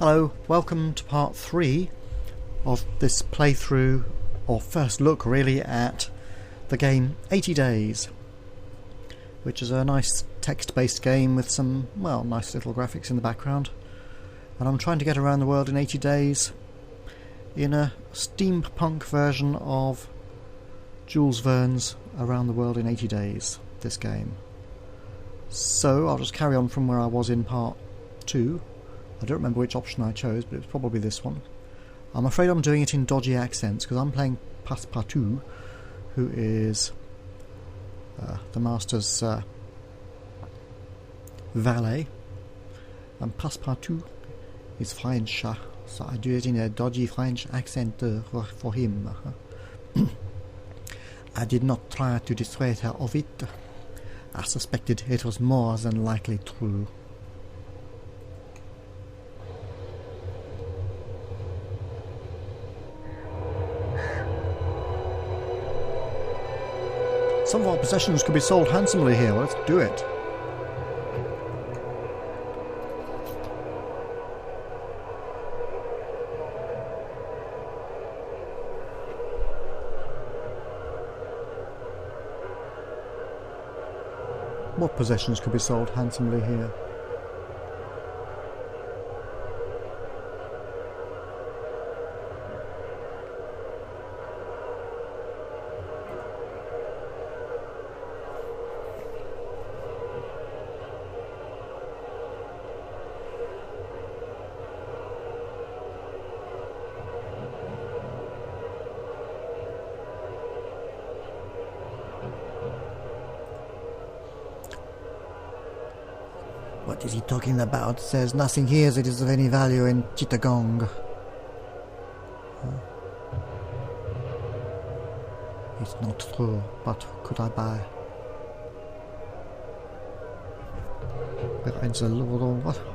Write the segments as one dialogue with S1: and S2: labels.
S1: Hello, welcome to part 3 of this playthrough, or first look really, at the game 80 Days, which is a nice text-based game with some, well, nice little graphics in the background. And I'm trying to get around the world in 80 days in a steampunk version of Jules Verne's Around the World in 80 Days, this game. So I'll just carry on from where I was in part 2. I don't remember which option I chose, but it was probably this one. I'm afraid I'm doing it in dodgy accents because I'm playing Passepartout, who is the master's valet, and Passepartout is French, so I do it in a dodgy French accent for him. I did not try to dissuade her of it. I suspected it was more than likely true. Some of our possessions could be sold handsomely here. Let's do it. What possessions could be sold handsomely here? What is he talking about? There's nothing here that is of any value in Chittagong. It's not true, but could I buy?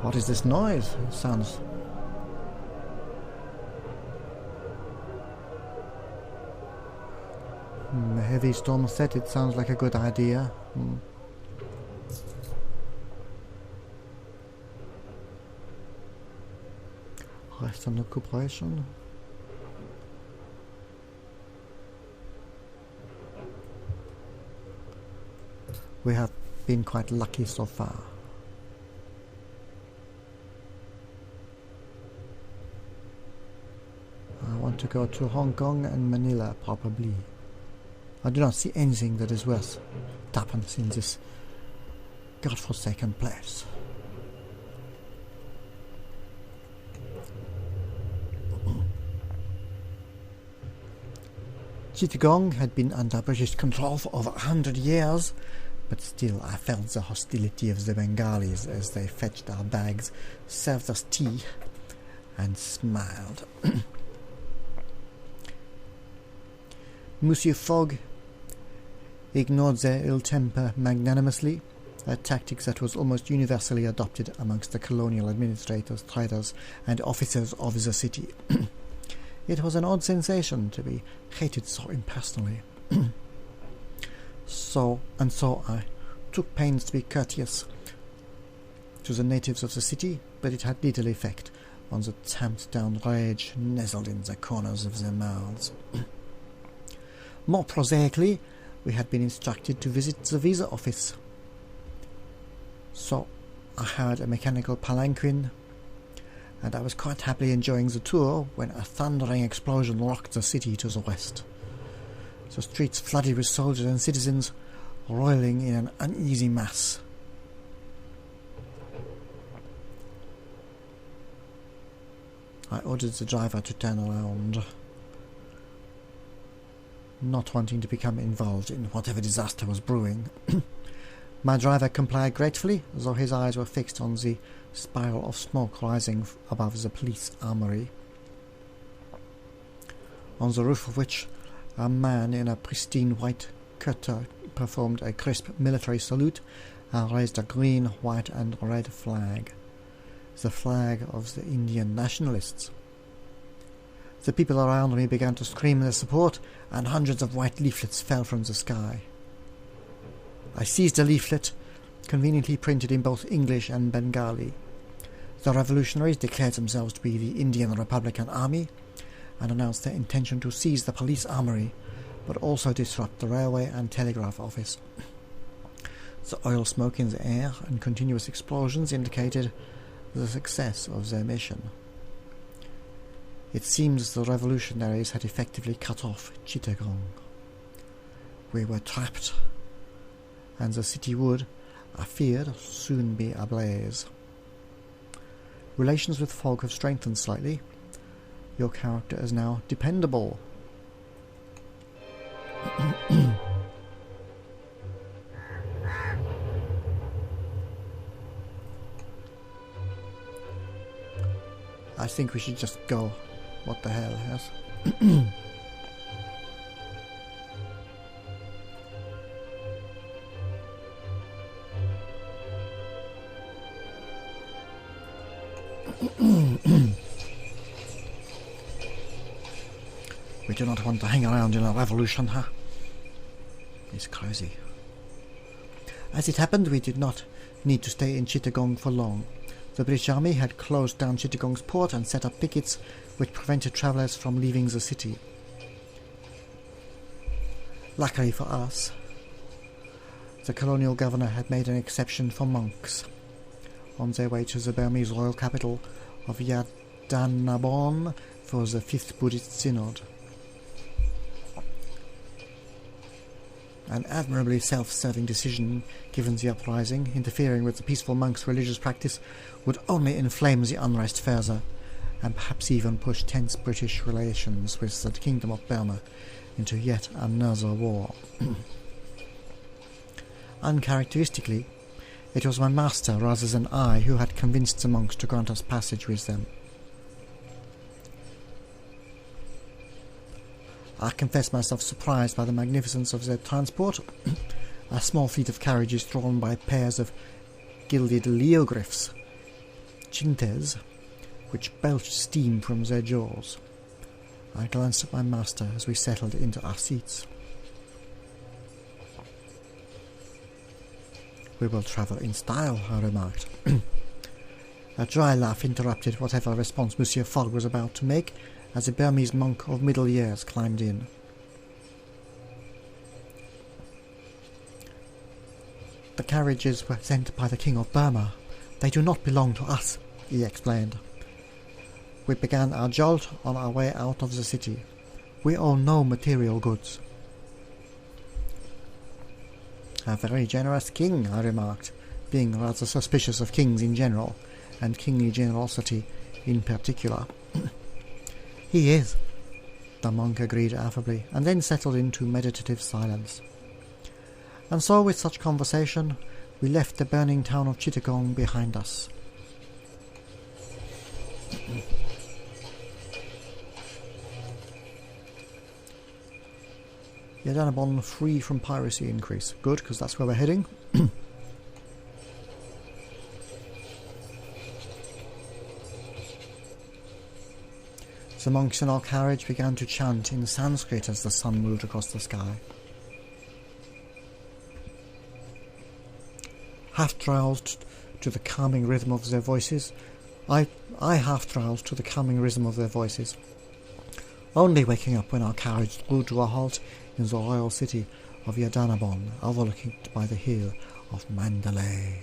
S1: What is this noise? It sounds... A heavy storm set, it sounds like a good idea. Rest on occupation. We have been quite lucky so far. I want to go to Hong Kong and Manila, probably. I do not see anything that is worth tuppence in this godforsaken place. Chittagong had been under British control for over 100 years, but still I felt the hostility of the Bengalis as they fetched our bags, served us tea, and smiled. Monsieur Fogg ignored their ill temper magnanimously, a tactic that was almost universally adopted amongst the colonial administrators, traders, and officers of the city. It was an odd sensation to be hated so impersonally. So I took pains to be courteous to the natives of the city, but it had little effect on the tamped-down rage nestled in the corners of their mouths. More prosaically, we had been instructed to visit the visa office. So I hired a mechanical palanquin, and I was quite happily enjoying the tour when a thundering explosion rocked the city to the west. The streets flooded with soldiers and citizens, roiling in an uneasy mass. I ordered the driver to turn around, not wanting to become involved in whatever disaster was brewing. My driver complied gratefully, though his eyes were fixed on the spiral of smoke rising above the police armory, on the roof of which a man in a pristine white cutter performed a crisp military salute and raised a green, white and red flag, the flag of the Indian nationalists. The people around me began to scream their support, and hundreds of white leaflets fell from the sky. I seized a leaflet, conveniently printed in both English and Bengali. The revolutionaries declared themselves to be the Indian Republican Army and announced their intention to seize the police armory, but also disrupt the railway and telegraph office. The oil smoke in the air and continuous explosions indicated the success of their mission. It seems the revolutionaries had effectively cut off Chittagong. We were trapped, and the city would, I feared, soon be ablaze. Relations with Fogg have strengthened slightly. Your character is now dependable. I think we should just go. What the hell, yes? We do not want to hang around in a revolution, huh? It's crazy. As it happened, we did not need to stay in Chittagong for long. The British Army had closed down Chittagong's port and set up pickets which prevented travellers from leaving the city. Luckily for us, the colonial governor had made an exception for monks on their way to the Burmese royal capital of Yadanabon for the 5th Buddhist Synod. An admirably self-serving decision, given the uprising. Interfering with the peaceful monks' religious practice would only inflame the unrest further, and perhaps even push tense British relations with the Kingdom of Burma into yet another war. Uncharacteristically, it was my master rather than I who had convinced the monks to grant us passage with them. I confess myself surprised by the magnificence of their transport, a small fleet of carriages drawn by pairs of gilded leogriffs, chintes, which belched steam from their jaws. I glanced at my master as we settled into our seats. "We will travel in style," I remarked. A dry laugh interrupted whatever response Monsieur Fogg was about to make, as a Burmese monk of middle years climbed in. "The carriages were sent by the King of Burma. They do not belong to us," he explained. We began our jolt on our way out of the city. We own no material goods. "A very generous king," I remarked, being rather suspicious of kings in general, and kingly generosity in particular. "He is," the monk agreed affably, and then settled into meditative silence. And so, with such conversation, we left the burning town of Chittagong behind us. Yadanabon free from piracy increase. Good, because that's where we're heading. The monks in our carriage began to chant in Sanskrit as the sun moved across the sky. Half drowsed to the calming rhythm of their voices, I half drowsed to the calming rhythm of their voices, only waking up when our carriage drew to a halt in the royal city of Yadanabon, overlooking by the hill of Mandalay.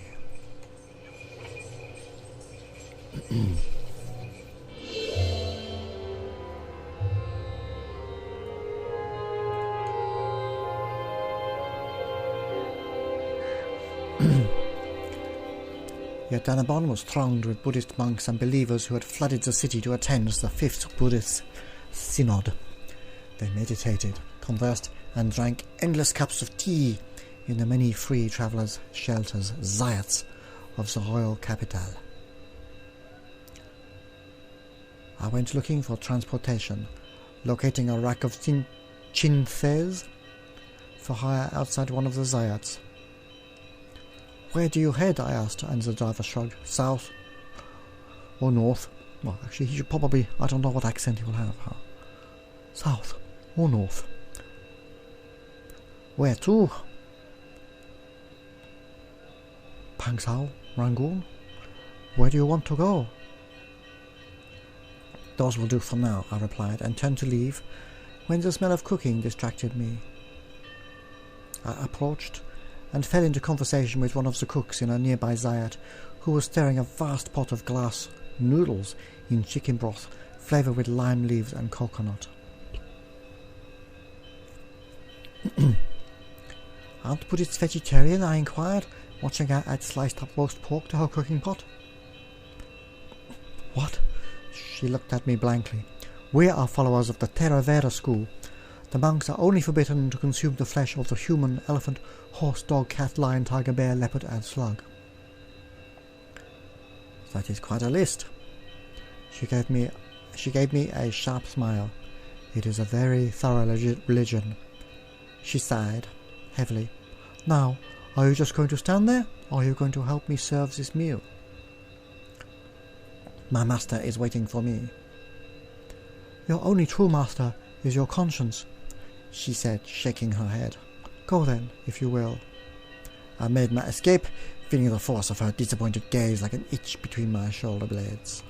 S1: Yadanabon was thronged with Buddhist monks and believers who had flooded the city to attend the 5th Buddhist Synod. They meditated, conversed, and drank endless cups of tea in the many free travellers' shelters, zayats, of the royal capital. I went looking for transportation, locating a rack of chintes for hire outside one of the zayats. "Where do you head?" I asked, and the driver shrugged. "South or north?" Well, actually, he should probably... I don't know what accent he will have. Huh? South or north? "Where to?" "Pangsao, Rangoon." Where do you want to go? Those will do for now, I replied, and turned to leave, when the smell of cooking distracted me. I approached, and fell into conversation with one of the cooks in a nearby zayat, who was stirring a vast pot of glass noodles in chicken broth, flavoured with lime leaves and coconut. Aren't Buddhists vegetarian? I inquired, watching her add sliced up roast pork to her cooking pot. What? She looked at me blankly. We are followers of the Theravada school. The monks are only forbidden to consume the flesh of the human, elephant, horse, dog, cat, lion, tiger, bear, leopard, and slug. That is quite a list. She gave me a sharp smile. It is a very thorough religion. She sighed heavily. Now, are you just going to stand there, or are you going to help me serve this meal? My master is waiting for me. Your only true master is your conscience, she said, shaking her head. Go then, if you will. I made my escape, feeling the force of her disappointed gaze like an itch between my shoulder blades.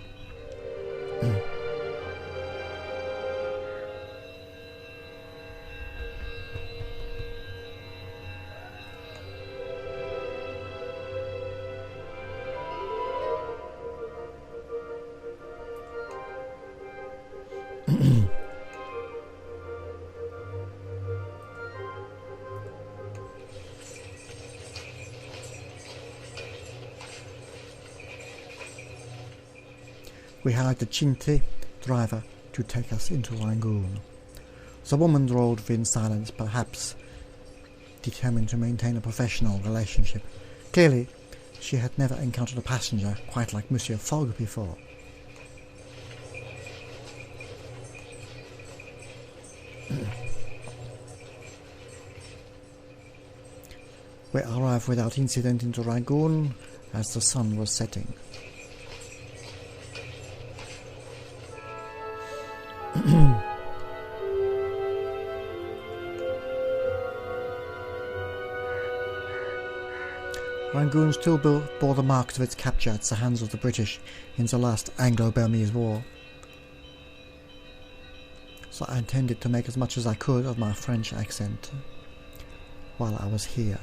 S1: We hired the Chinti driver to take us into Rangoon. The woman drove in silence, perhaps determined to maintain a professional relationship. Clearly, she had never encountered a passenger quite like Monsieur Fogg before. We arrived without incident into Rangoon as the sun was setting. Rangoon still bore the marks of its capture at the hands of the British in the last Anglo-Burmese War, so I intended to make as much as I could of my French accent while I was here,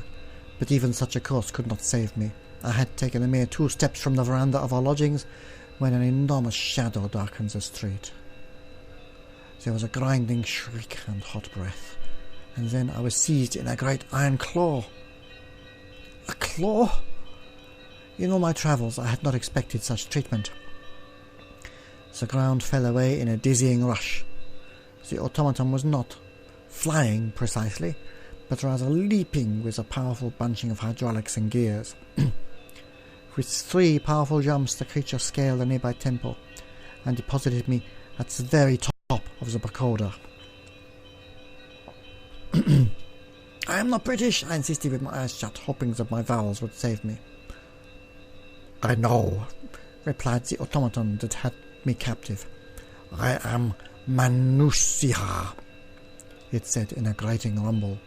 S1: but even such a course could not save me. I had taken a mere 2 steps from the veranda of our lodgings when an enormous shadow darkened the street. There was a grinding shriek and hot breath, and then I was seized in a great iron claw. A claw? In all my travels I had not expected such treatment. The ground fell away in a dizzying rush. The automaton was not flying precisely, but rather leaping with a powerful bunching of hydraulics and gears. With 3 powerful jumps the creature scaled a nearby temple and deposited me at the very top of the pagoda. I am not British, I insisted with my eyes shut, hoping that my vowels would save me. I know, replied the automaton that had me captive. I am Manusia, it said in a grating rumble,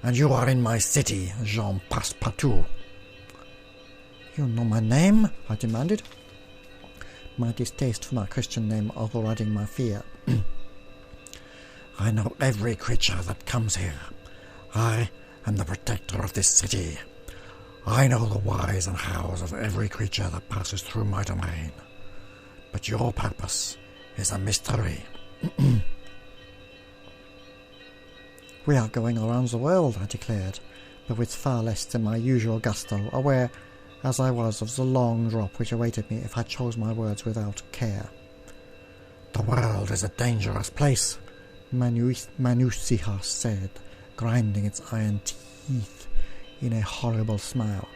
S1: and you are in my city, Jean Passepartout. You know my name? I demanded, my distaste for my Christian name overriding my fear. I know every creature that comes here. I am the protector of this city. I know the whys and hows of every creature that passes through my domain. But your purpose is a mystery. We are going around the world, I declared, but with far less than my usual gusto, aware as I was of the long drop which awaited me if I chose my words without care. The world is a dangerous place, Manusia said, grinding its iron teeth in a horrible smile.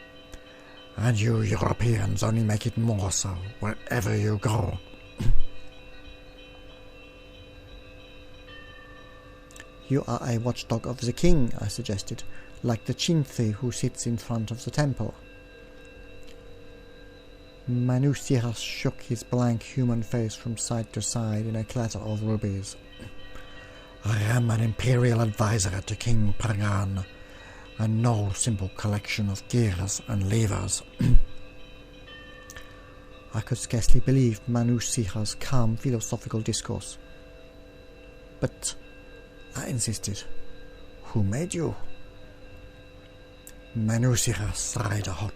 S1: And you Europeans only make it more so wherever you go. You are a watchdog of the king, I suggested, like the Chinthi who sits in front of the temple. Manusia shook his blank human face from side to side in a clatter of rubies. I am an imperial advisor to King Pagan, and no simple collection of gears and levers. I could scarcely believe Manusiha's calm philosophical discourse. But I insisted. Who made you? Manusiha sighed a hot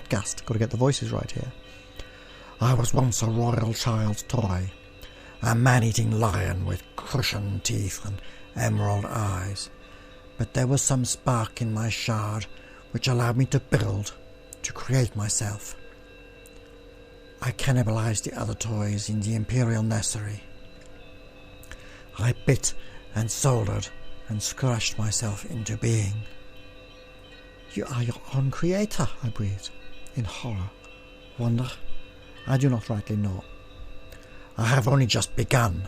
S1: gust. Got to get the voices right here. I was once a royal child's toy, a man-eating lion with cushion teeth and emerald eyes. But there was some spark in my shard which allowed me to build, to create myself. I cannibalized the other toys in the imperial nursery. I bit and soldered and scratched myself into being. You are your own creator, I breathed, in horror. Wonder? I do not rightly know. I have only just begun.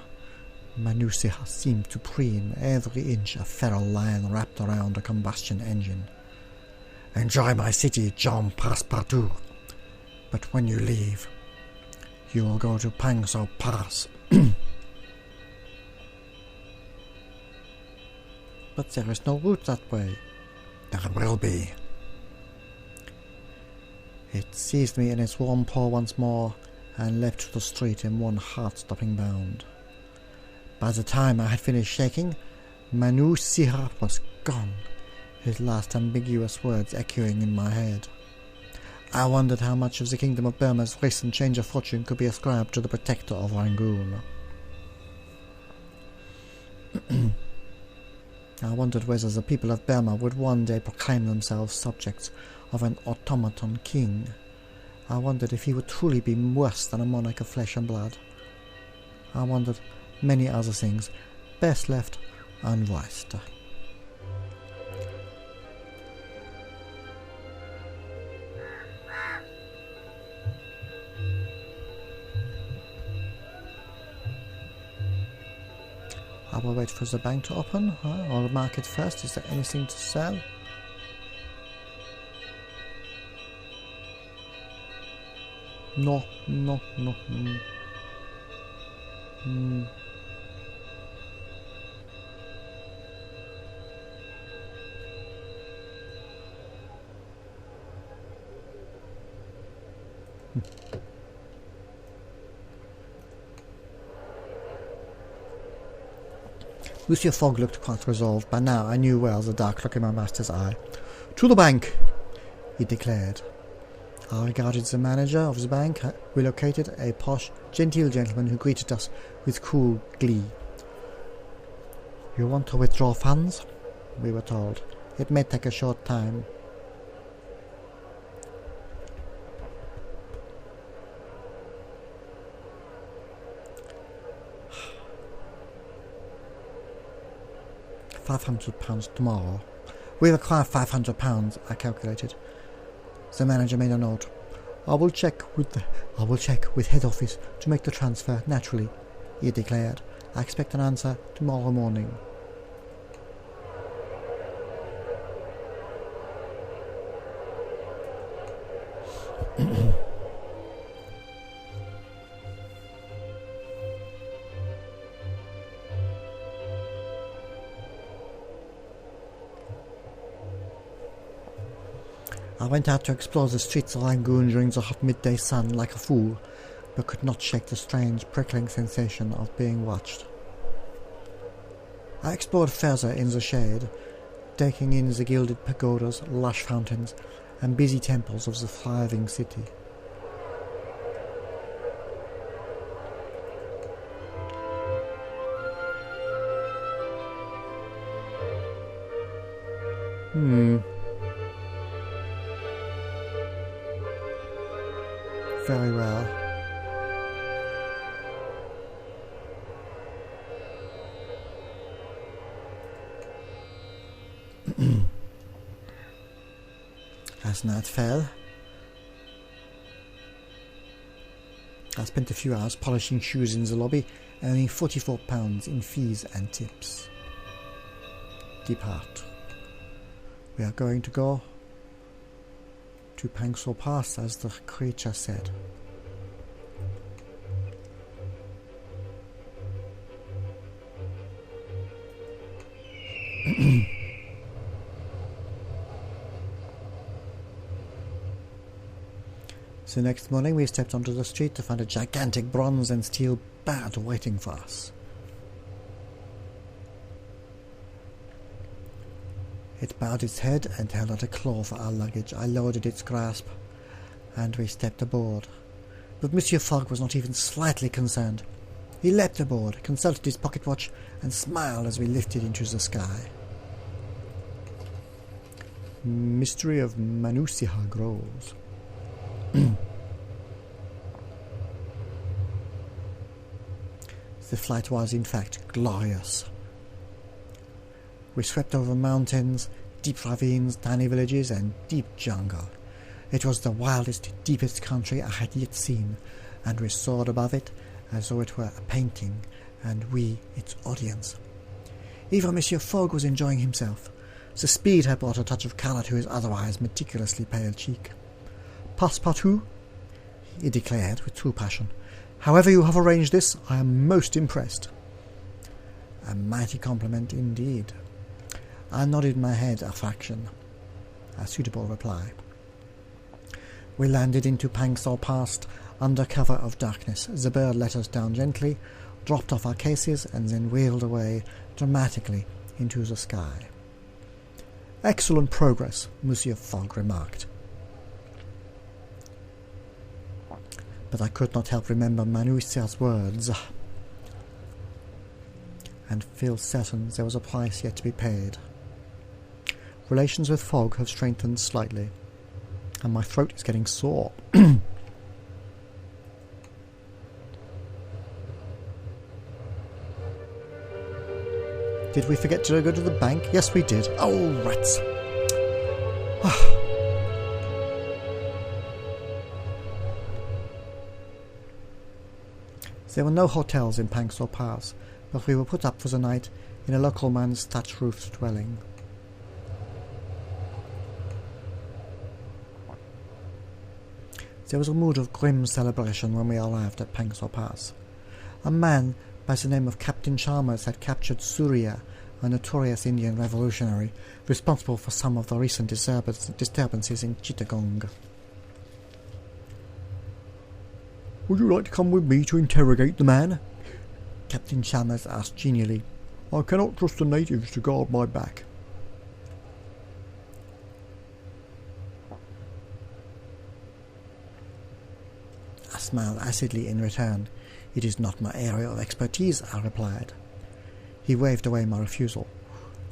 S1: Manusiha seemed to preen every inch a feral lion wrapped around a combustion engine. Enjoy my city, John Passepartout. But when you leave, you will go to Pangso Pass. But there is no route that way. There will be. It seized me in its warm paw once more and leapt to the street in one heart-stopping bound. By the time I had finished shaking, Manusiha was gone, his last ambiguous words echoing in my head. I wondered how much of the Kingdom of Burma's recent change of fortune could be ascribed to the protector of Rangoon. I wondered whether the people of Burma would one day proclaim themselves subjects of an automaton king. I wondered if he would truly be worse than a monarch of flesh and blood. I wondered many other things, best left unvoiced. I will wait for the bank to open, or market first. Is there anything to sell? No. Monsieur Fogg looked quite resolved. By now I knew well the dark look in my master's eye. "To the bank," he declared. I regarded the manager of the bank, relocated, a posh, genteel gentleman who greeted us with cool glee. "You want to withdraw funds?" we were told. "It may take a short time." £500 tomorrow. We require £500, I calculated. The manager made a note. I will check with head office to make the transfer naturally, he declared. I expect an answer tomorrow morning. I went out to explore the streets of Rangoon during the hot midday sun like a fool, but could not shake the strange, prickling sensation of being watched. I explored further in the shade, taking in the gilded pagodas, lush fountains, and busy temples of the thriving city. Very well. As night fell, I spent a few hours polishing shoes in the lobby, earning £44 in fees and tips. Depart. We are going to go to Pangso Pass, as the creature said. So next morning we stepped onto the street to find a gigantic bronze and steel bird waiting for us. It bowed its head and held out a claw for our luggage. I lowered its grasp, and we stepped aboard. But Monsieur Fogg was not even slightly concerned. He leapt aboard, consulted his pocket watch, and smiled as we lifted into the sky. Mystery of Manusiha grows. The flight was, in fact, glorious. We swept over mountains, deep ravines, tiny villages, and deep jungle. It was the wildest, deepest country I had yet seen, and we soared above it as though it were a painting, and we its audience. Even Monsieur Fogg was enjoying himself. The speed had brought a touch of colour to his otherwise meticulously pale cheek. "Passepartout," he declared with true passion, "however you have arranged this, I am most impressed." A mighty compliment indeed. I nodded my head a fraction. A suitable reply. We landed into Pangsor Pass under cover of darkness. The bird let us down gently, dropped off our cases, and then wheeled away dramatically into the sky. "Excellent progress," Monsieur Fogg remarked. But I could not help remember Manusia's words, and feel certain there was a price yet to be paid. Relations with Fogg have strengthened slightly, and my throat is getting sore. Did we forget to go to the bank? Yes, we did. Oh, rats! There were no hotels in Pangsor Pass, but we were put up for the night in a local man's thatch-roofed dwelling. There was a mood of grim celebration when we arrived at Pangsor Pass. A man by the name of Captain Chalmers had captured Surya, a notorious Indian revolutionary responsible for some of the recent disturbances in Chittagong. "Would you like to come with me to interrogate the man?" Captain Chalmers asked genially. "I cannot trust the natives to guard my back." I smiled acidly in return. "It is not my area of expertise," I replied. He waved away my refusal.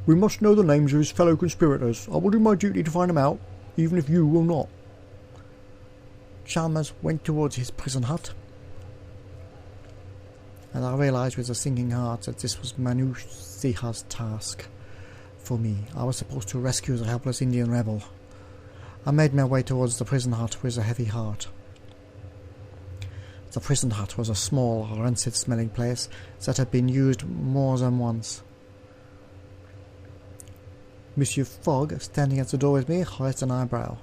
S1: "We must know the names of his fellow conspirators. I will do my duty to find them out, even if you will not." Chalmers went towards his prison hut, and I realized with a sinking heart that this was Manusiha's task. For me, I was supposed to rescue the helpless Indian rebel. I made my way towards the prison hut with a heavy heart. The prison hut was a small, rancid-smelling place that had been used more than once. Monsieur Fogg, standing at the door with me, raised an eyebrow.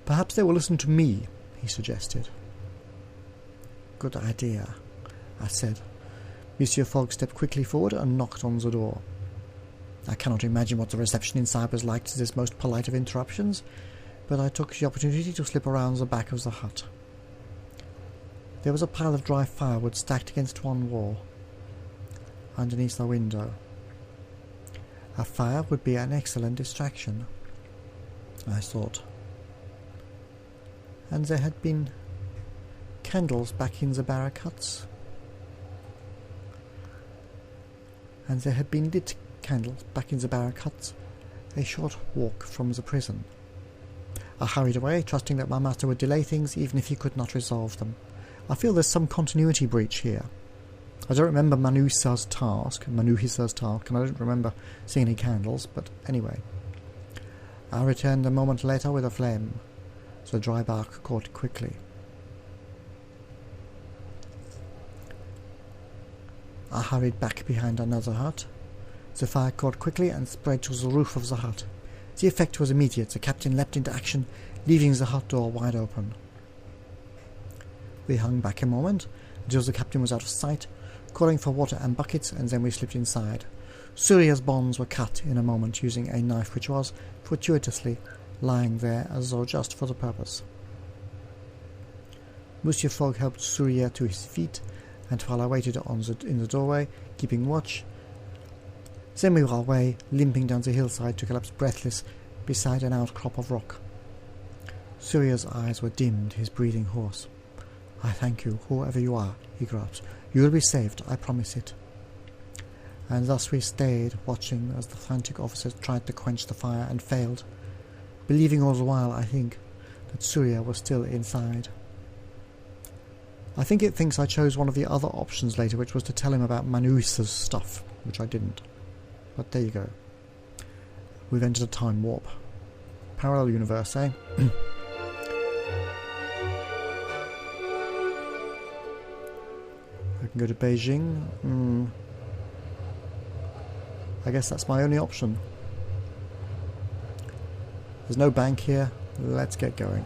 S1: "Perhaps they will listen to me," he suggested. "Good idea," I said. Monsieur Fogg stepped quickly forward and knocked on the door. I cannot imagine what the reception inside was like to this most polite of interruptions, but I took the opportunity to slip around the back of the hut. There was a pile of dry firewood stacked against one wall, underneath the window. A fire would be an excellent distraction, I thought. And there had been candles back in the barrack huts. And there had been lit candles back in the barrack huts, a short walk from the prison. I hurried away, trusting that my master would delay things even if he could not resolve them. I feel there's some continuity breach here. I don't remember Manusiha's task, and I don't remember seeing any candles, but anyway. I returned a moment later with a flame. The dry bark caught quickly. I hurried back behind another hut. The fire caught quickly and spread to the roof of the hut. The effect was immediate. The captain leapt into action, leaving the hut door wide open. We hung back a moment until the captain was out of sight, calling for water and buckets, and then we slipped inside. Surya's bonds were cut in a moment using a knife which was, fortuitously, lying there as though just for the purpose. Monsieur Fogg helped Surya to his feet, and while I waited in the doorway, keeping watch, then we were away, limping down the hillside to collapse breathless beside an outcrop of rock. Surya's eyes were dimmed, his breathing hoarse. "I thank you, whoever you are," he gasped. "You will be saved, I promise it." And thus we stayed, watching as the frantic officers tried to quench the fire and failed, believing all the while, I think, that Surya was still inside. I think it thinks I chose one of the other options later, which was to tell him about Manuisa's stuff, which I didn't. But there you go. We've entered a time warp. Parallel universe, eh? I can go to Beijing. I guess that's my only option. There's no bank here. Let's get going.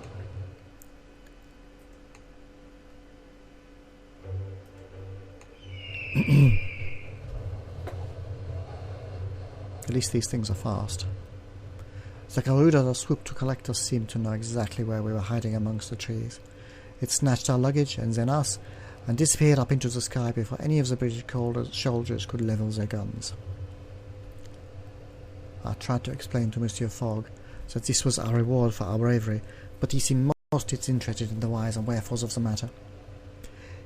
S1: At least these things are fast. The Garuda that swooped to collect us seemed to know exactly where we were hiding amongst the trees. It snatched our luggage and then us, and disappeared up into the sky before any of the British soldiers could level their guns. I tried to explain to Monsieur Fogg that this was our reward for our bravery, but he seemed most disinterested in the whys and wherefores of the matter.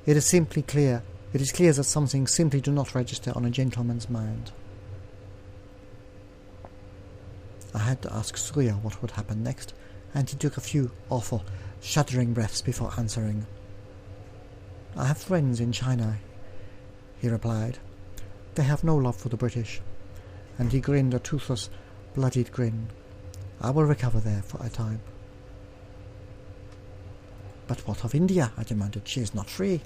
S1: It is clear that some things simply do not register on a gentleman's mind. I had to ask Surya what would happen next, and he took a few awful, shuddering breaths before answering. "I have friends in China," he replied. "They have no love for the British," and he grinned a toothless, bloodied grin. "I will recover there for a time." "But what of India?" I demanded. "She is not free."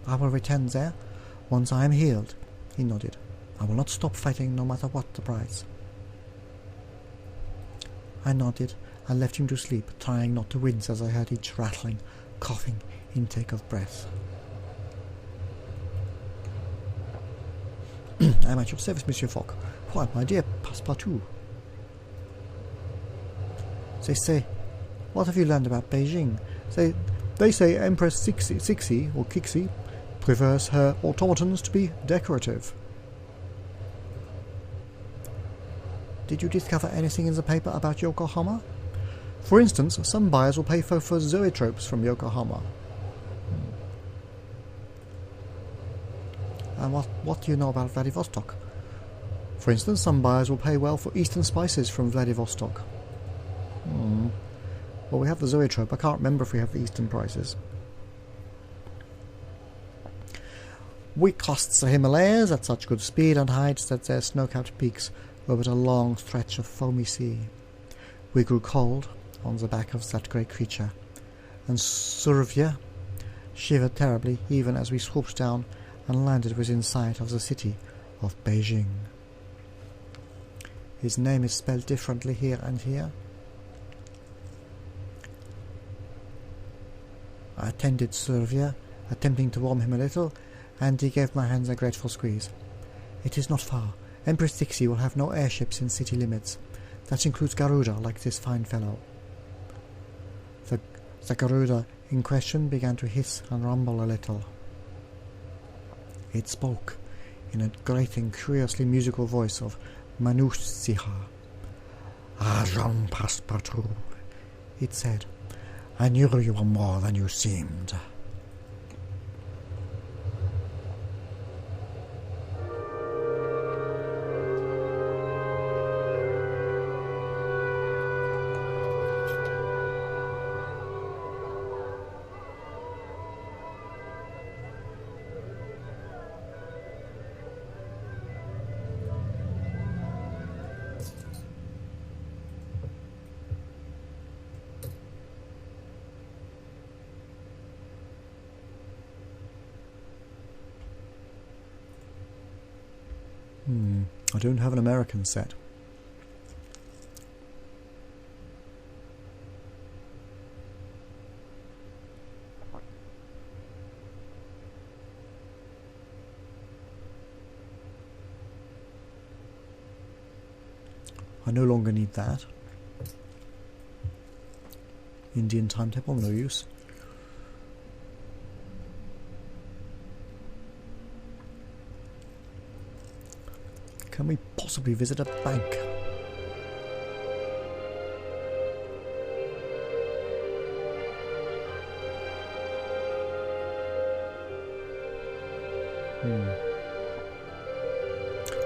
S1: "I will return there once I am healed," he nodded. "I will not stop fighting no matter what the price." I nodded and left him to sleep, trying not to wince as I heard each rattling, coughing intake of breath. "I am at your service, Monsieur Fogg." "Why, my dear Passepartout." "They say, what have you learned about Beijing?" They say Empress Sixi, or Kixi, prefers her automatons to be decorative." "Did you discover anything in the paper about Yokohama?" "For instance, some buyers will pay for zoetropes from Yokohama." "And what do you know about Vladivostok?" "For instance, some buyers will pay well for eastern spices from Vladivostok." "Well, we have the zoetrope. I can't remember if we have the eastern prices." We crossed the Himalayas at such good speed and heights that their snow-capped peaks were but a long stretch of foamy sea. We grew cold on the back of that great creature, and Surya shivered terribly even as we swooped down and landed within sight of the city of Beijing. His name is spelled differently here and here. I attended Surya, attempting to warm him a little, and he gave my hands a grateful squeeze. "It is not far. Empress Dixie will have no airships in city limits. That includes Garuda, like this fine fellow." The Garuda in question began to hiss and rumble a little. It spoke in a grating, curiously musical voice of Manusiha. "Jean Passepartout," it said. "I knew you were more than you seemed." I don't have an American set. I no longer need that. Indian timetable, no use. Can we possibly visit a bank?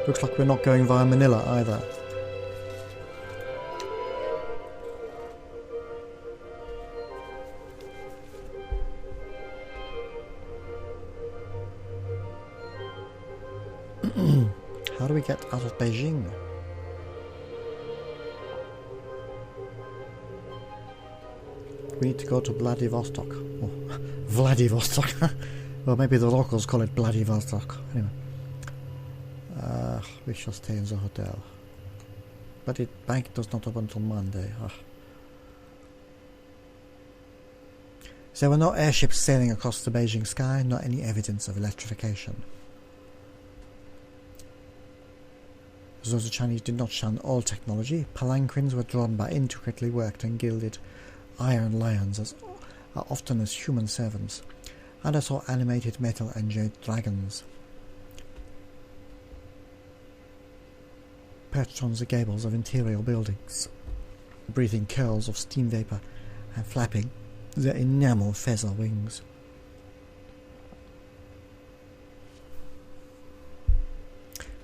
S1: Looks like we're not going via Manila either. How do we get out of Beijing? We need to go to Vladivostok. Oh, Vladivostok. Well, maybe the locals call it Vladivostok. Anyway. We shall stay in the hotel. But the bank does not open until Monday. There were no airships sailing across the Beijing sky, nor any evidence of electrification. As though the Chinese did not shun all technology, palanquins were drawn by intricately worked and gilded iron lions as often as human servants, and I saw animated metal and jade dragons perched on the gables of interior buildings, breathing curls of steam vapour and flapping their enamel feather wings.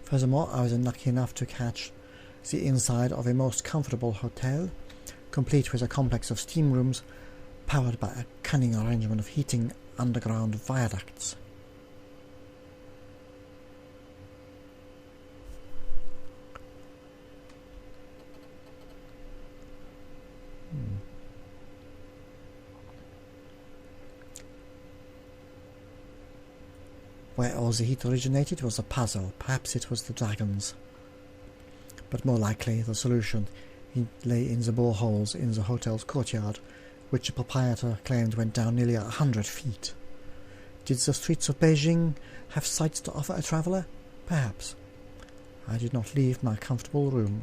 S1: Furthermore, I was unlucky enough to catch the inside of a most comfortable hotel, complete with a complex of steam rooms powered by a cunning arrangement of heating underground viaducts. Where all the heat originated was a puzzle. Perhaps it was the dragons. But more likely the solution lay in the boreholes in the hotel's courtyard, which the proprietor claimed went down nearly 100 feet. Did the streets of Beijing have sights to offer a traveller? Perhaps. I did not leave my comfortable room.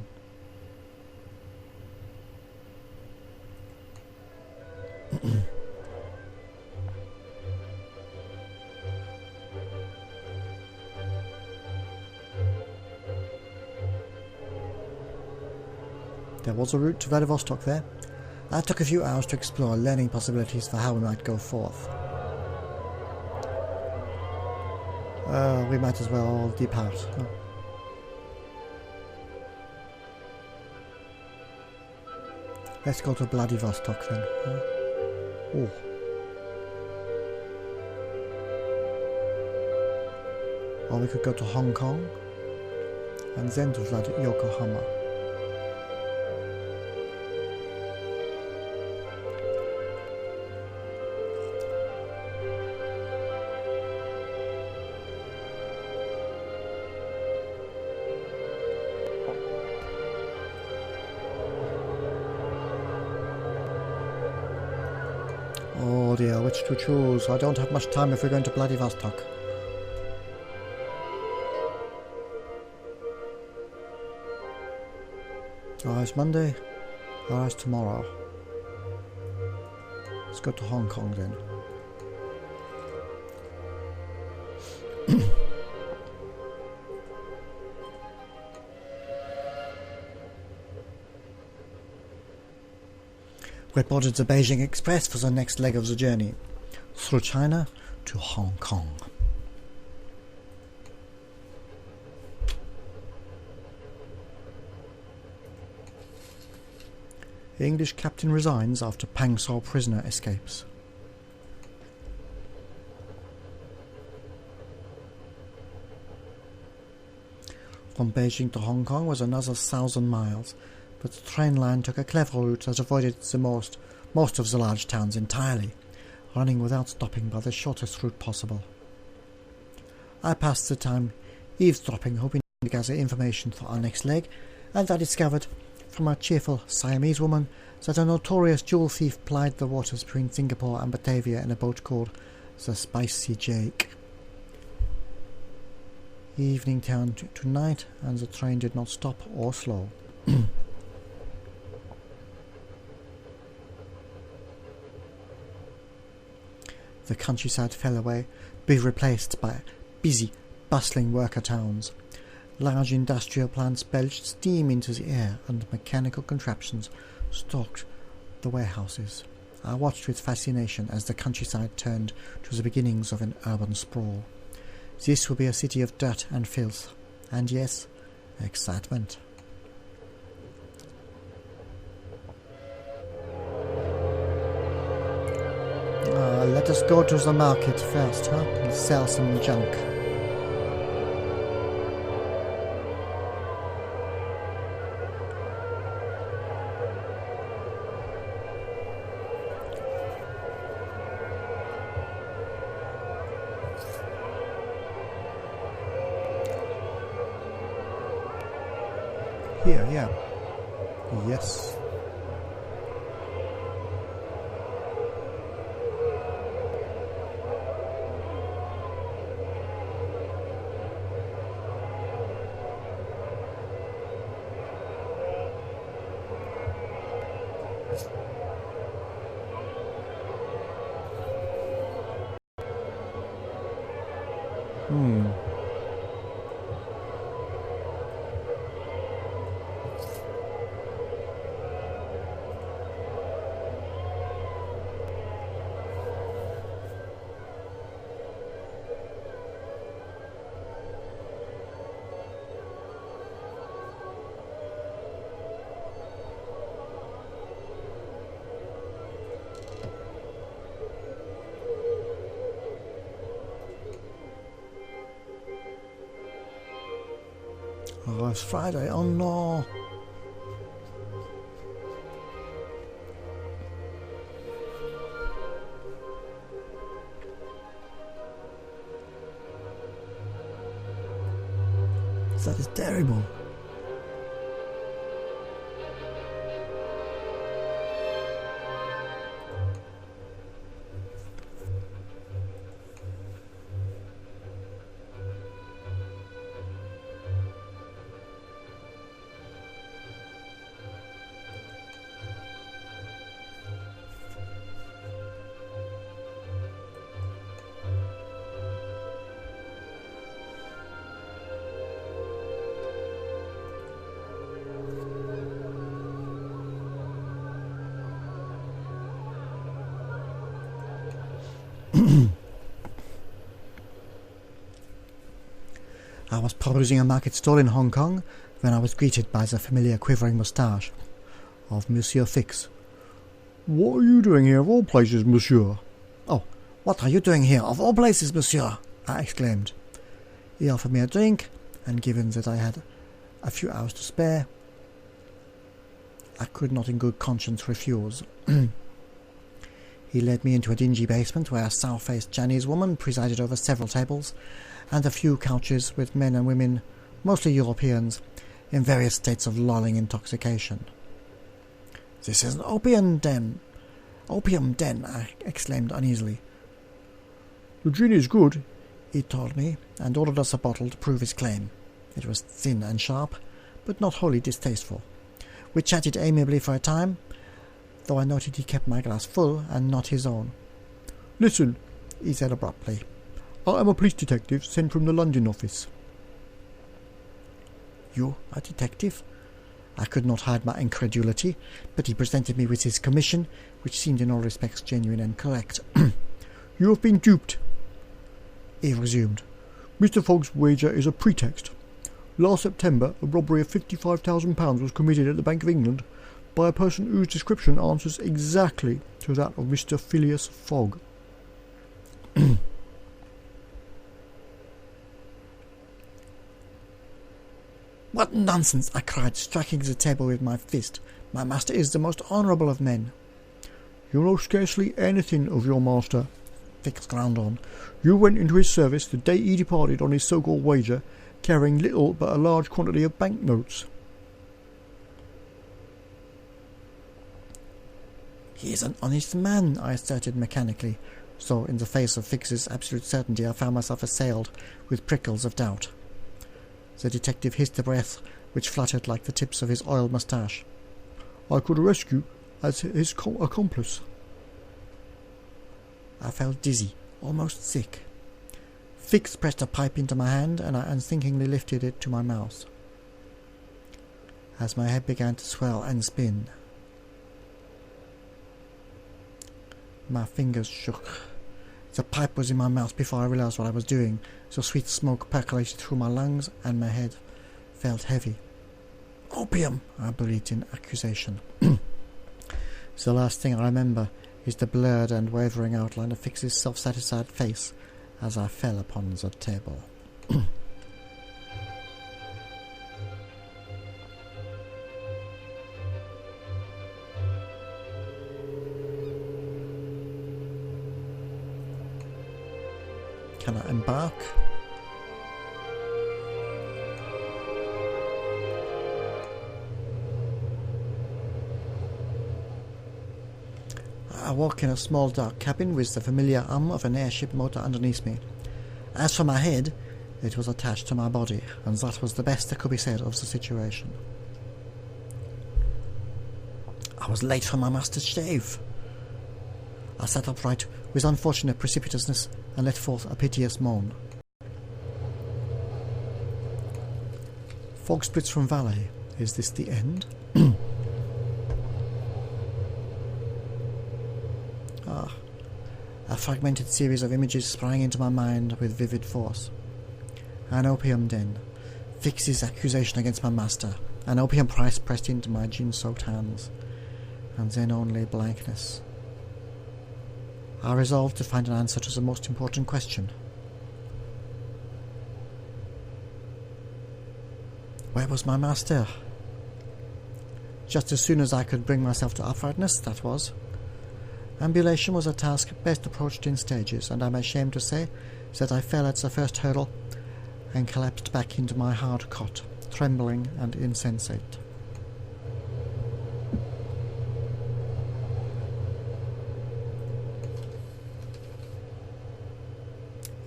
S1: There was a route to Vladivostok there. I took a few hours to explore, learning possibilities for how we might go forth. We might as well depart. Oh. Let's go to Vladivostok then. Oh. Or we could go to Hong Kong and then to Yokohama. Oh dear, which to choose? I don't have much time if we're going to Vladivostok. It's Monday. It's tomorrow. Let's go to Hong Kong then. We boarded the Beijing Express for the next leg of the journey, through China to Hong Kong. The English captain resigns after Pang Saw prisoner escapes. From Beijing to Hong Kong was another 1,000 miles, but the train line took a clever route that avoided the most of the large towns entirely, running without stopping by the shortest route possible. I passed the time eavesdropping, hoping to gather information for our next leg, and I discovered from a cheerful Siamese woman that a notorious jewel thief plied the waters between Singapore and Batavia in a boat called the Spicy Jake. Evening turned to night, and the train did not stop or slow. the countryside fell away, be replaced by busy, bustling worker towns. Large industrial plants belched steam into the air, and mechanical contraptions stalked the warehouses. I watched with fascination as the countryside turned to the beginnings of an urban sprawl. This would be a city of dirt and filth, and yes, excitement. Let us go to the market first, huh? And sell some junk. Here, yeah. Yes. Oh, it's Friday. Oh no. That is terrible. I was perusing a market stall in Hong Kong when I was greeted by the familiar quivering moustache of Monsieur Fix. "What are you doing here of all places, monsieur?" "Oh, what are you doing here of all places, monsieur?" I exclaimed. He offered me a drink, and given that I had a few hours to spare, I could not in good conscience refuse. He led me into a dingy basement where a sour-faced Chinese woman presided over several tables, and a few couches with men and women, mostly Europeans, in various states of lolling intoxication. "This is an opium den, I exclaimed uneasily. "The gin is good," he told me, and ordered us a bottle to prove his claim. It was thin and sharp, but not wholly distasteful. We chatted amiably for a time, though I noted he kept my glass full and not his own. "Listen," he said abruptly. "I am a police detective sent from the London office." "You a detective?" I could not hide my incredulity, but he presented me with his commission, which seemed in all respects genuine and correct. "You have been duped," he resumed. "Mr. Fogg's wager is a pretext. Last September, a robbery of £55,000 was committed at the Bank of England by a person whose description answers exactly to that of Mr. Phileas Fogg." "What nonsense!" I cried, striking the table with my fist. "My master is the most honourable of men." "You know scarcely anything of your master," Fix ground on. "You went into his service the day he departed on his so-called wager, carrying little but a large quantity of banknotes." "He is an honest man," I asserted mechanically, so in the face of Fix's absolute certainty I found myself assailed with prickles of doubt. The detective hissed a breath which fluttered like the tips of his oiled moustache. "I could arrest you as his accomplice." I felt dizzy, almost sick. Fix pressed a pipe into my hand, and I unthinkingly lifted it to my mouth. As my head began to swell and spin, my fingers shook. The pipe was in my mouth before I realized what I was doing, so sweet smoke percolated through my lungs, and my head felt heavy. "Opium!" I breathed in accusation. The last thing I remember is the blurred and wavering outline of Fix's self-satisfied face as I fell upon the table. Can I embark? I walk in a small dark cabin with the familiar hum of an airship motor underneath me. As for my head, it was attached to my body, and that was the best that could be said of the situation. I was late for my master's shave. I sat upright with unfortunate precipitousness and let forth a piteous moan. Fogg splits from valet. Is this the end? A fragmented series of images sprang into my mind with vivid force. An opium den, Fix's accusation against my master, an opium price pressed into my gin-soaked hands, and then only blankness. I resolved to find an answer to the most important question. Where was my master? Just as soon as I could bring myself to uprightness, that was. Ambulation was a task best approached in stages, and I'm ashamed to say that I fell at the first hurdle and collapsed back into my hard cot, trembling and insensate.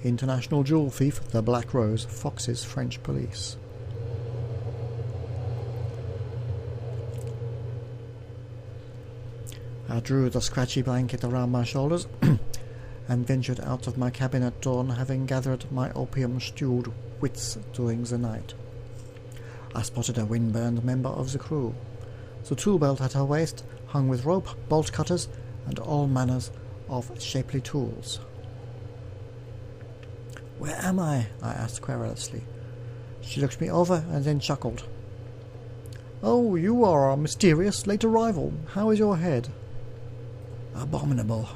S1: International jewel thief, the Black Rose, Fox's French police. I drew the scratchy blanket around my shoulders and ventured out of my cabin at dawn, having gathered my opium-stewed wits during the night. I spotted a wind-burned member of the crew. The tool belt at her waist hung with rope, bolt cutters, and all manners of shapely tools. "Where am I?" I asked querulously. She looked me over and then chuckled. "Oh, you are a mysterious late arrival. How is your head?" "Abominable."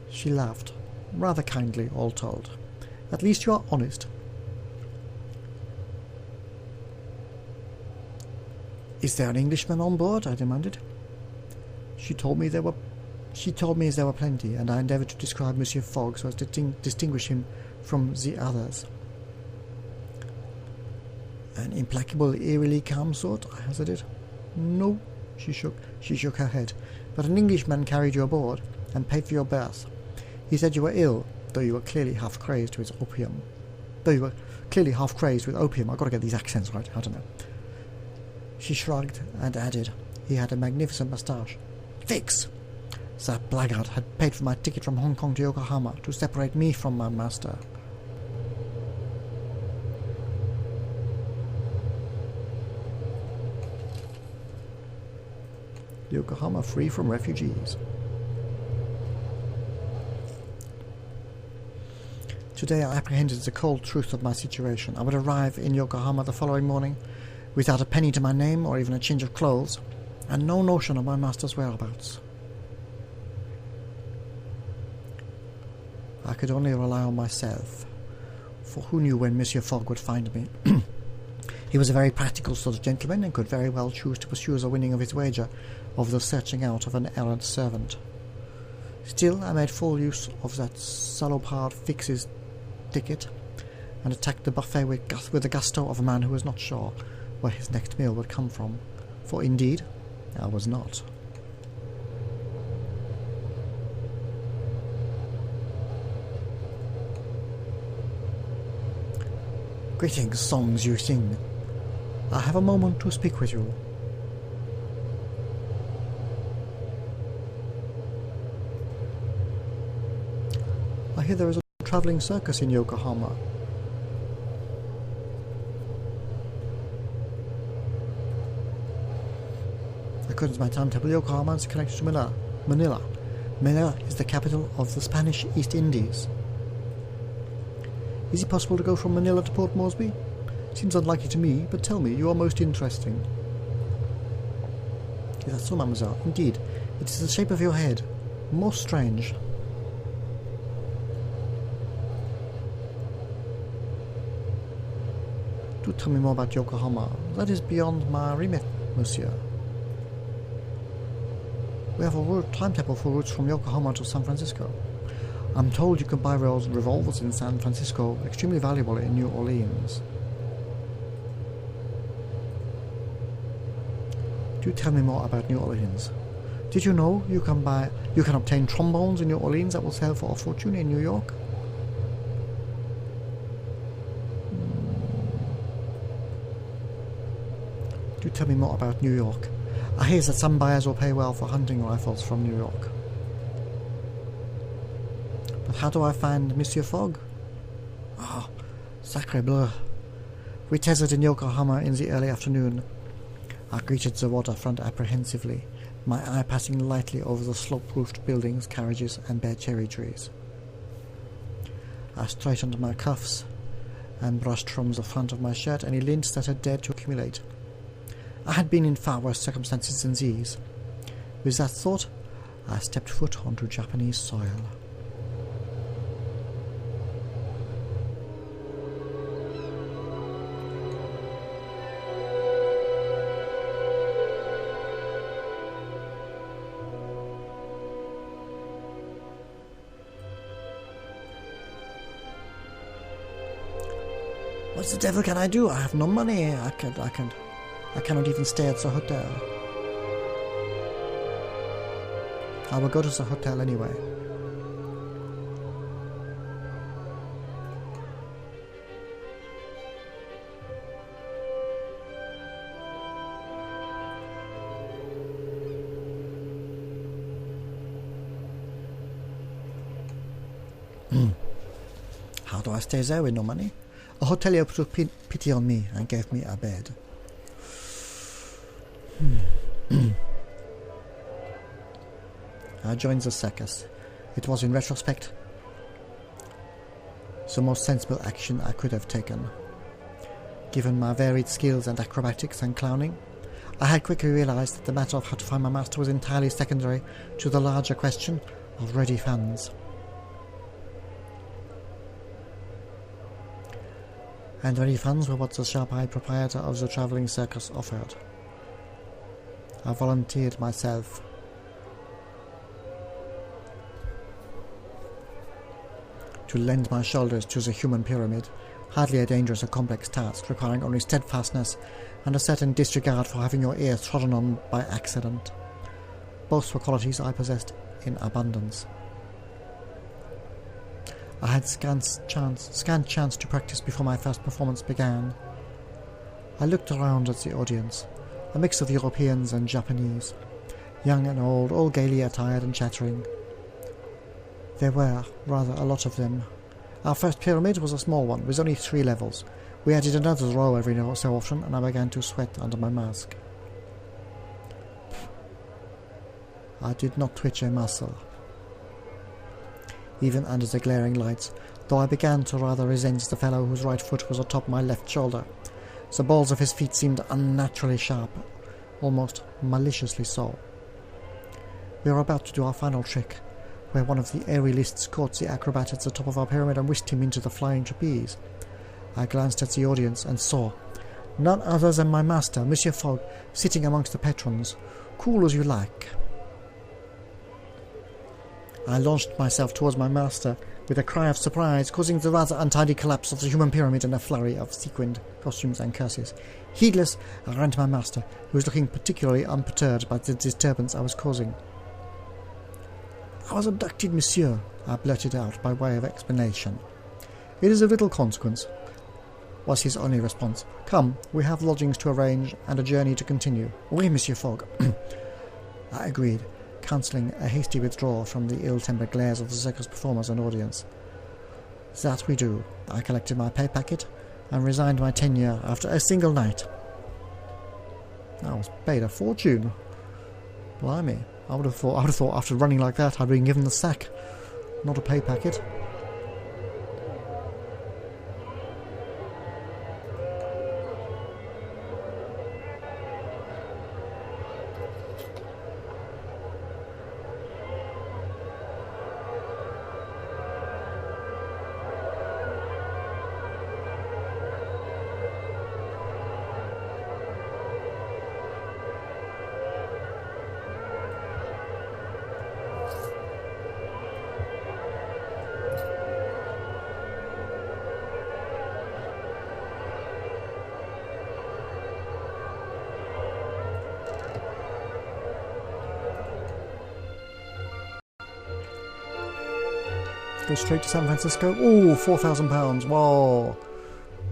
S1: She laughed, rather kindly, all told. "At least you are honest." "Is there an Englishman on board?" I demanded. She told me there were plenty, and I endeavoured to describe Monsieur Fogg so as to distinguish him from the others. "An implacable, eerily calm sort?" I hazarded. "No," she shook her head. "But an Englishman carried you aboard and paid for your berth. He said you were ill, though you were clearly half crazed with opium. I've got to get these accents right, I don't know." She shrugged and added, "He had a magnificent moustache." "Fix! That blackguard had paid for my ticket from Hong Kong to Yokohama to separate me from my master." Yokohama free from refugees. Today I apprehended the cold truth of my situation. I would arrive in Yokohama the following morning without a penny to my name or even a change of clothes, and no notion of my master's whereabouts. I could only rely on myself, for who knew when Monsieur Fogg would find me? He was a very practical sort of gentleman, and could very well choose to pursue the winning of his wager of the searching out of an errant servant. Still, I made full use of that salopard Fix's ticket, and attacked the buffet with the gusto of a man who was not sure where his next meal would come from, for indeed I was not. "Greetings, songs you sing. I have a moment to speak with you." I hear there is a travelling circus in Yokohama. According to my timetable, Yokohama is connected to Manila. Manila is the capital of the Spanish East Indies. Is it possible to go from Manila to Port Moresby? Seems unlikely to me, but tell me, you are most interesting. Is that so, mademoiselle? Indeed, it is the shape of your head. Most strange. Do tell me more about Yokohama. That is beyond my remit, monsieur. We have a timetable for routes from Yokohama to San Francisco. I'm told you can buy revolvers in San Francisco, extremely valuable in New Orleans. Do tell me more about New Orleans. Did you know you can obtain trombones in New Orleans that will sell for a fortune in New York? Do tell me more about New York. I hear that some buyers will pay well for hunting rifles from New York. But how do I find Monsieur Fogg? Ah, sacre bleu. We tethered in Yokohama in the early afternoon. I greeted the waterfront apprehensively, my eye passing lightly over the slope-roofed buildings, carriages, and bare cherry trees. I straightened my cuffs and brushed from the front of my shirt any lint that had dared to accumulate. I had been in far worse circumstances than these. With that thought, I stepped foot onto Japanese soil. What the devil can I do? I have no money. I cannot even stay at the hotel. I will go to the hotel anyway. How do I stay there with no money? A hotelier took pity on me and gave me a bed. I joined the circus. It was, in retrospect, the most sensible action I could have taken. Given my varied skills in acrobatics and clowning, I had quickly realized that the matter of how to find my master was entirely secondary to the larger question of ready funds. And ready funds were what the sharp-eyed proprietor of the travelling circus offered. I volunteered myself. To lend my shoulders to the human pyramid, hardly a dangerous or complex task, requiring only steadfastness and a certain disregard for having your ear trodden on by accident. Both were qualities I possessed in abundance. I had scant chance to practice before my first performance began. I looked around at the audience, a mix of Europeans and Japanese, young and old, all gaily attired and chattering. There were, rather, a lot of them. Our first pyramid was a small one, with only 3 levels. We added another row every so often, and I began to sweat under my mask. I did not twitch a muscle, even under the glaring lights, though I began to rather resent the fellow whose right foot was atop my left shoulder. The balls of his feet seemed unnaturally sharp, almost maliciously so. We were about to do our final trick, where one of the aerialists caught the acrobat at the top of our pyramid and whisked him into the flying trapeze. I glanced at the audience and saw none other than my master, Monsieur Fogg, sitting amongst the patrons, cool as you like. I launched myself towards my master with a cry of surprise, causing the rather untidy collapse of the human pyramid and a flurry of sequined costumes and curses. Heedless, I ran to my master, who was looking particularly unperturbed by the disturbance I was causing. "I was abducted, monsieur," I blurted out by way of explanation. "It is of little consequence," was his only response. "Come, we have lodgings to arrange and a journey to continue." "Oui, Monsieur Fogg." I agreed, cancelling a hasty withdrawal from the ill-tempered glares of the circus performers and audience. That we do. I collected my pay packet and resigned my tenure after a single night. I was paid a fortune. Blimey. I would have thought after running like that I'd been given the sack, not a pay packet. Go straight to San Francisco. Oh, £4,000. Whoa.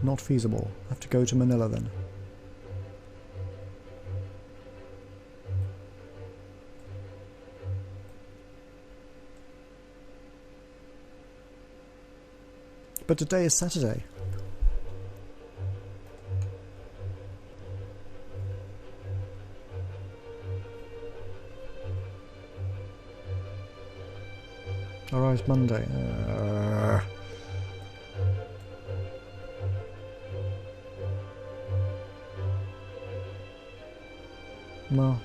S1: Not feasible. I have to go to Manila then. But today is Saturday. Arrives Monday. Well.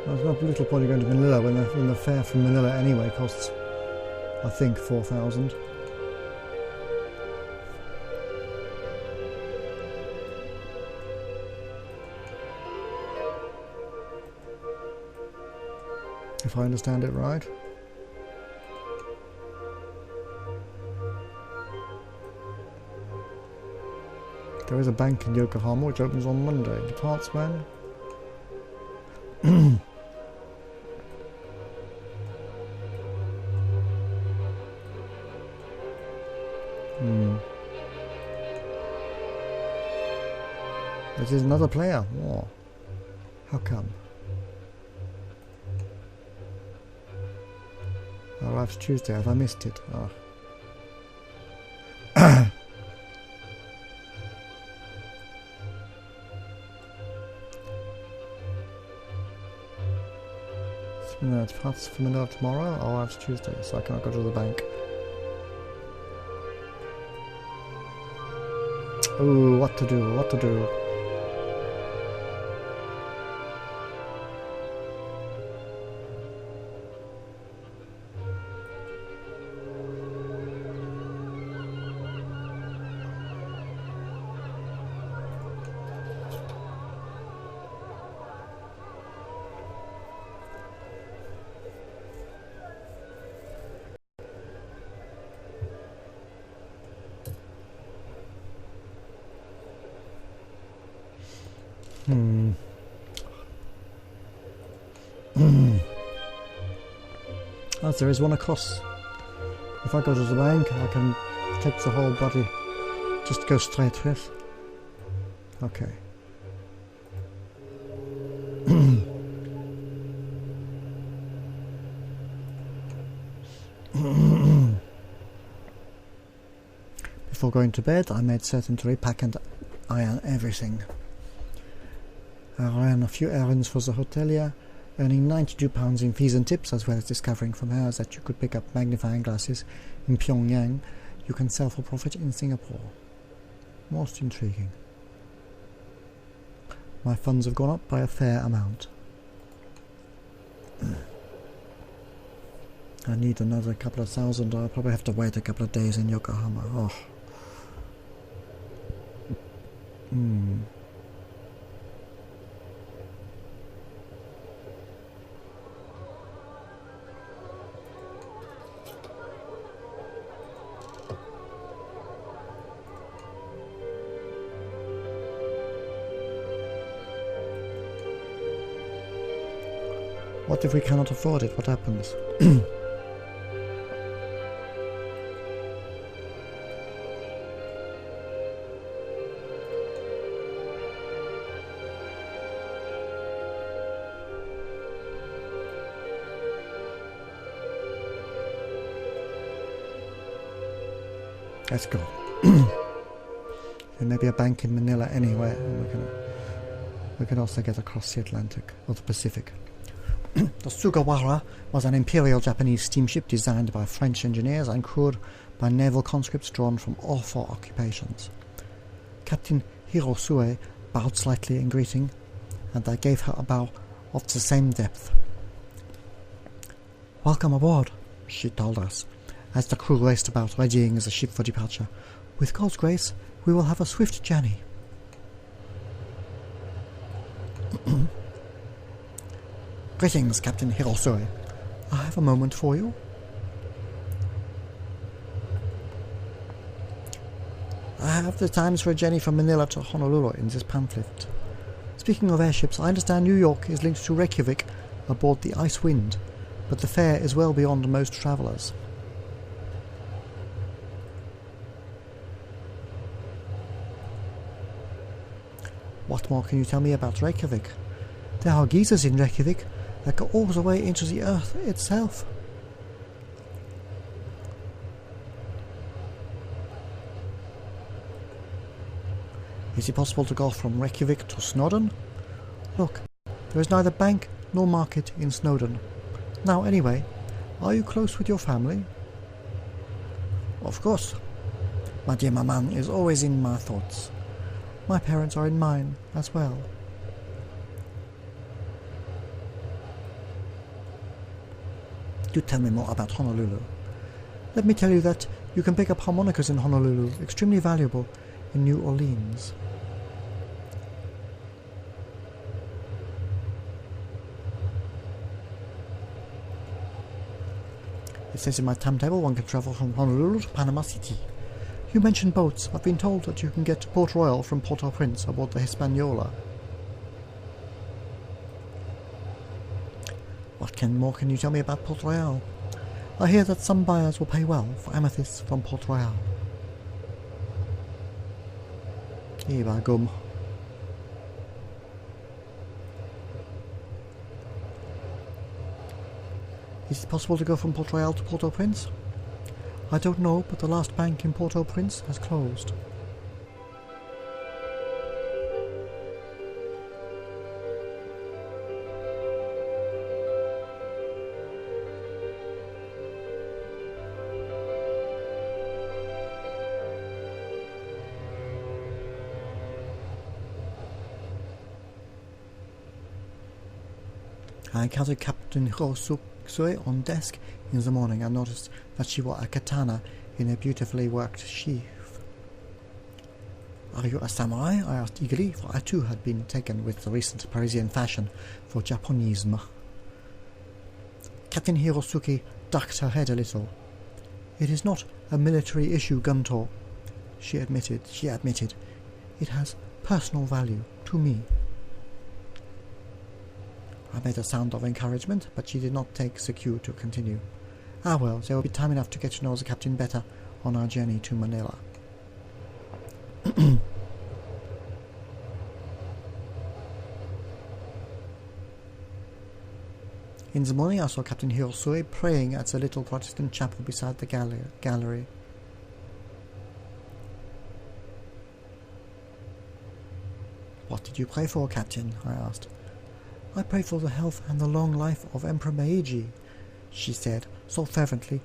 S1: There's no little point in going to Manila when the fare from Manila anyway costs, I think, 4,000. If I understand it right. There is a bank in Yokohama which opens on Monday. Departs when? This is another player. Oh. How come? Arrives Tuesday. Have I missed it? Oh. No, it departs from Manila tomorrow. Arrives Tuesday, so I cannot go to the bank. Ooh, what to do? What to do? Oh, there is one across. If I go to the bank, I can take the whole body. Just go straight with. Okay. Before going to bed, I made certain to repack and iron everything. I ran a few errands for the hotelier, earning £92 in fees and tips, as well as discovering from her that you could pick up magnifying glasses in Pyongyang you can sell for profit in Singapore. Most intriguing. My funds have gone up by a fair amount. I need another couple of thousand. I'll probably have to wait a couple of days in Yokohama. Oh. What if we cannot afford it? What happens? Let's go. There may be a bank in Manila anywhere, and we can also get across the Atlantic or the Pacific. The Sugawara was an Imperial Japanese steamship designed by French engineers and crewed by naval conscripts drawn from all four occupations. Captain Hirosue bowed slightly in greeting, and I gave her a bow of the same depth. "Welcome aboard," she told us, as the crew raced about readying the ship for departure. "With God's grace, we will have a swift journey." "Greetings, Captain Hirosue. I have a moment for you." "I have the times for a journey from Manila to Honolulu in this pamphlet. Speaking of airships, I understand New York is linked to Reykjavik aboard the Ice Wind, but the fare is well beyond most travellers." "What more can you tell me about Reykjavik? There are geysers in Reykjavik that go all the way into the earth itself." "Is it possible to go from Reykjavik to Snowdon?" "Look, there is neither bank nor market in Snowdon. Now, anyway, are you close with your family?" "Of course. My dear maman is always in my thoughts. My parents are in mine as well." "Do tell me more about Honolulu." "Let me tell you that you can pick up harmonicas in Honolulu, extremely valuable in New Orleans." "It says in my timetable one can travel from Honolulu to Panama City. You mentioned boats. I've been told that you can get to Port Royal from Port-au-Prince aboard the Hispaniola." "What more can you tell me about Port Royal?" "I hear that some buyers will pay well for amethysts from Port Royal." "Iba gum." "Is it possible to go from Port Royal to Port-au-Prince?" "I don't know, but the last bank in Port-au-Prince has closed." I encountered Captain Hirosue on deck in the morning and noticed that she wore a katana in a beautifully worked sheath. "Are you a samurai?" I asked eagerly, for I too had been taken with the recent Parisian fashion for Japonism. Captain Hirosuke ducked her head a little. "It is not a military-issue gunto," she admitted. "It has personal value to me." I made a sound of encouragement, but she did not take the cue to continue. "Ah well, there will be time enough to get to know the captain better on our journey to Manila." In the morning I saw Captain Hirosue praying at the little Protestant chapel beside the gallery. "What did you pray for, Captain?" I asked. "I pray for the health and the long life of Emperor Meiji," she said, so fervently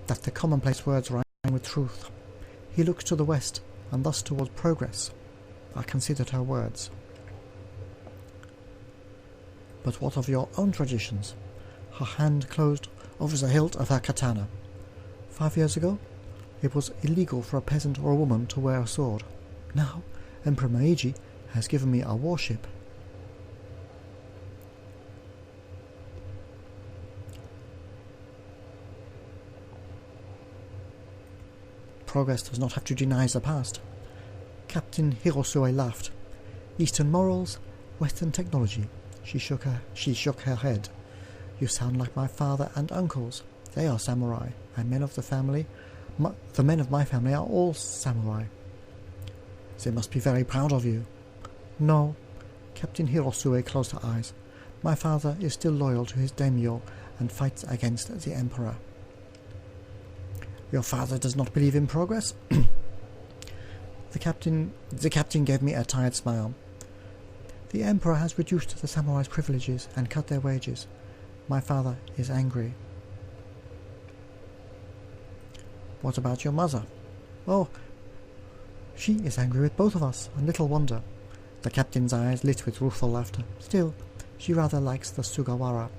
S1: that the commonplace words rang with truth. "He looks to the west, and thus towards progress." I considered her words. "But what of your own traditions?" Her hand closed over the hilt of her katana. 5 years ago, it was illegal for a peasant or a woman to wear a sword. Now, Emperor Meiji has given me a warship. Progress does not have to deny the past. Captain Hirosue laughed. Eastern morals, Western technology. She shook her head. You sound like my father and uncles. They are samurai, and men of the family. The men of my family are all samurai. They must be very proud of you. No. Captain Hirosue closed her eyes. My father is still loyal to his daimyo and fights against the emperor. Your father does not believe in progress? The captain gave me a tired smile. The emperor has reduced the samurai's privileges and cut their wages. My father is angry. What about your mother? Oh, she is angry with both of us, and little wonder. The captain's eyes lit with rueful laughter. Still, she rather likes the Sugawara.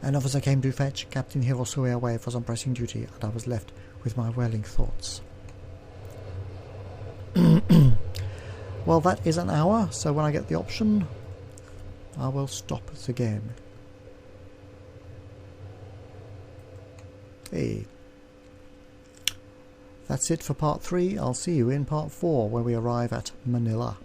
S1: An officer came to fetch Captain Hirosue away for some pressing duty, and I was left with my whirling thoughts. Well, that is an hour, so when I get the option, I will stop the game. Hey. That's it for part 3. I'll see you in part 4, where we arrive at Manila.